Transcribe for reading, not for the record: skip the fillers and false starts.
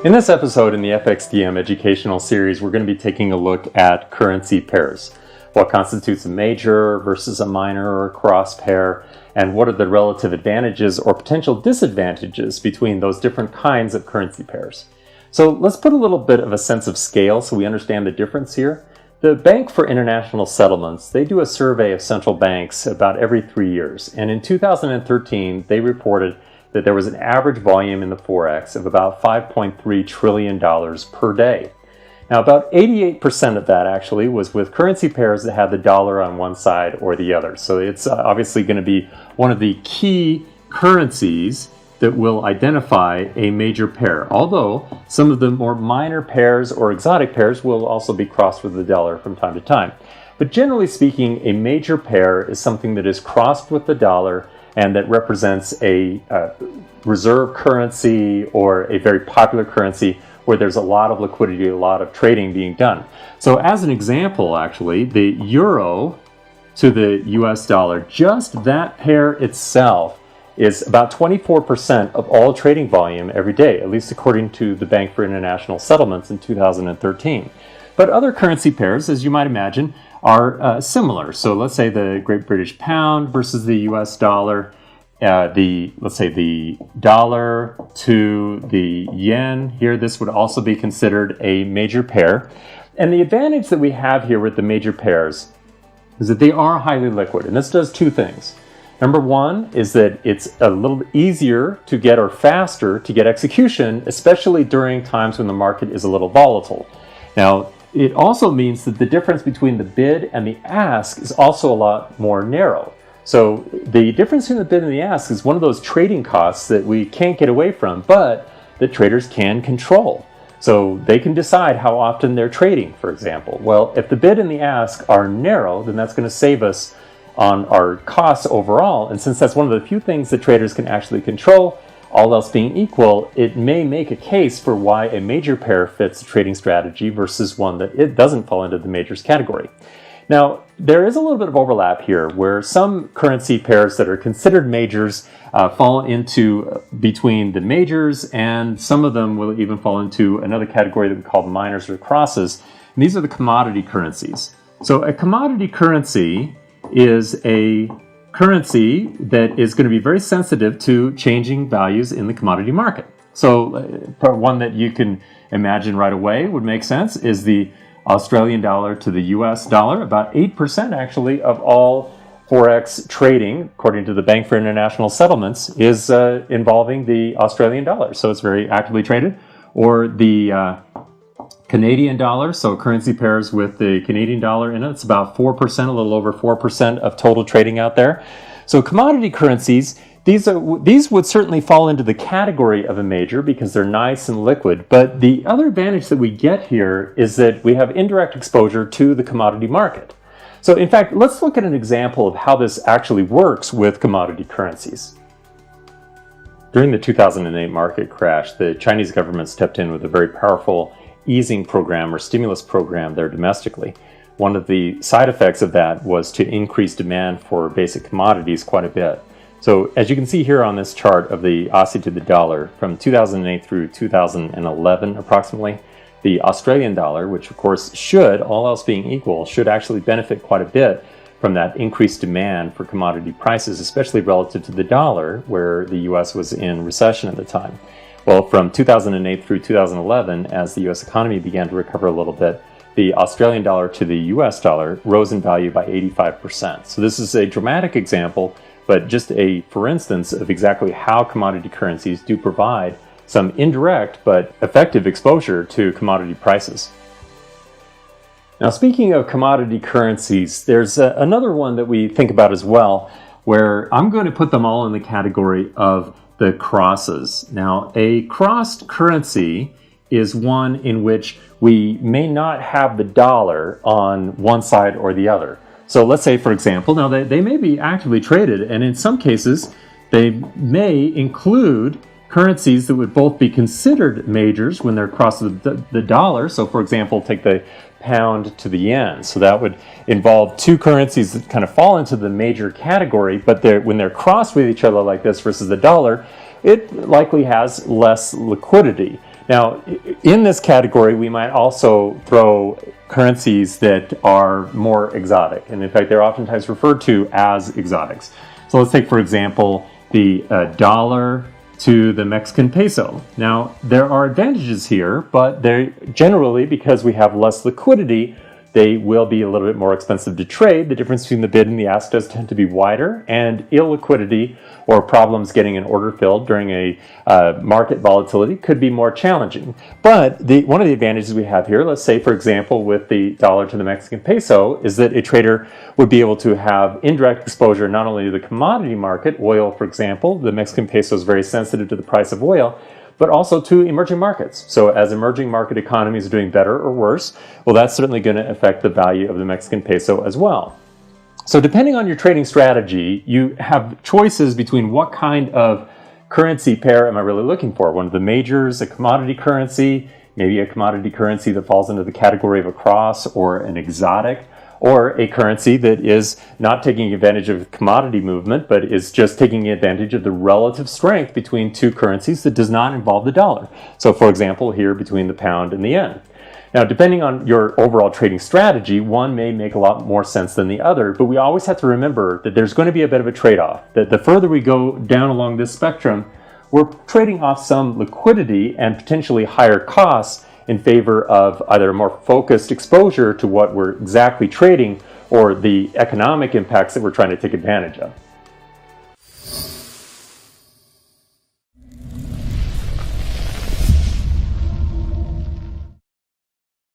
In this episode in the FXDM educational series, we're going to be taking a look at currency pairs. What constitutes a major versus a minor or a cross pair, and what are the relative advantages or potential disadvantages between those different kinds of currency pairs. So let's put a little bit of a sense of scale so we understand the difference here. The Bank for International Settlements, they do a survey of central banks about every 3 years, and in 2013 they reported that there was an average volume in the Forex of about $5.3 trillion per day. Now, about 88% of that actually was with currency pairs that had the dollar on one side or the other. So it's obviously going to be one of the key currencies that will identify a major pair, although some of the more minor pairs or exotic pairs will also be crossed with the dollar from time to time. But generally speaking, a major pair is something that is crossed with the dollar and that represents a reserve currency or a very popular currency where there's a lot of liquidity, a lot of trading being done. So as an example, actually, the euro to the US dollar, just that pair itself is about 24% of all trading volume every day, at least according to the Bank for International Settlements in 2013. But other currency pairs, as you might imagine, are similar. So let's say the Great British Pound versus the US dollar, let's say the dollar to the yen here, this would also be considered a major pair. And the advantage that we have here with the major pairs is that they are highly liquid, and this does two things. Number one is that it's a little easier to get or faster to get execution, especially during times when the market is a little volatile. Now, it also means that the difference between the bid and the ask is also a lot more narrow. So the difference between the bid and the ask is one of those trading costs that we can't get away from, but that traders can control. So they can decide how often they're trading, for example. Well, if the bid and the ask are narrow, then that's going to save us on our costs overall. And since that's one of the few things that traders can actually control, all else being equal, it may make a case for why a major pair fits a trading strategy versus one that it doesn't fall into the majors category. Now, there is a little bit of overlap here where some currency pairs that are considered majors fall into between the majors, and some of them will even fall into another category that we call minors or crosses. And these are the commodity currencies. So a commodity currency is a currency that is going to be very sensitive to changing values in the commodity market. So one that you can imagine right away would make sense is the Australian dollar to the US dollar. About 8% actually of all Forex trading, according to the Bank for International Settlements, is involving the Australian dollar. So it's very actively traded. Or the Canadian dollar, so currency pairs with the Canadian dollar in it, it's about 4%, a little over 4% of total trading out there. So commodity currencies, these would certainly fall into the category of a major because they're nice and liquid. But the other advantage that we get here is that we have indirect exposure to the commodity market. So in fact, let's look at an example of how this actually works with commodity currencies. During the 2008 market crash, the Chinese government stepped in with a very powerful easing program or stimulus program there domestically. One of the side effects of that was to increase demand for basic commodities quite a bit. So as you can see here on this chart of the Aussie to the dollar, from 2008 through 2011 approximately, the Australian dollar, which of course should, all else being equal, should actually benefit quite a bit from that increased demand for commodity prices, especially relative to the dollar, where the US was in recession at the time. Well, from 2008 through 2011, as the US economy began to recover a little bit, the Australian dollar to the US dollar rose in value by 85%. So this is a dramatic example, but just for instance of exactly how commodity currencies do provide some indirect but effective exposure to commodity prices. Now, speaking of commodity currencies, there's another one that we think about as well, where I'm going to put them all in the category of the crosses. Now, a crossed currency is one in which we may not have the dollar on one side or the other. So let's say, for example, now they may be actively traded, and in some cases, they may include currencies that would both be considered majors when they're across the dollar. So for example, take the pound to the yen. So that would involve two currencies that kind of fall into the major category, but when they're crossed with each other like this versus the dollar, it likely has less liquidity. Now, in this category, we might also throw currencies that are more exotic. And in fact, they're oftentimes referred to as exotics. So let's take, for example, the dollar to the Mexican peso. Now, there are advantages here, but they're generally, because we have less liquidity, they will be a little bit more expensive to trade. The difference between the bid and the ask does tend to be wider, and illiquidity or problems getting an order filled during a market volatility could be more challenging. But one of the advantages we have here, let's say, for example, with the dollar to the Mexican peso, is that a trader would be able to have indirect exposure not only to the commodity market, oil, for example. The Mexican peso is very sensitive to the price of oil, but also to emerging markets. So as emerging market economies are doing better or worse, well, that's certainly going to affect the value of the Mexican peso as well. So depending on your trading strategy, you have choices between what kind of currency pair am I really looking for. One of the majors, a commodity currency, maybe a commodity currency that falls into the category of a cross or an exotic, or a currency that is not taking advantage of commodity movement, but is just taking advantage of the relative strength between two currencies that does not involve the dollar. So for example, here between the pound and the yen. Now, depending on your overall trading strategy, one may make a lot more sense than the other, but we always have to remember that there's going to be a bit of a trade-off, that the further we go down along this spectrum, we're trading off some liquidity and potentially higher costs in favor of either a more focused exposure to what we're exactly trading or the economic impacts that we're trying to take advantage of.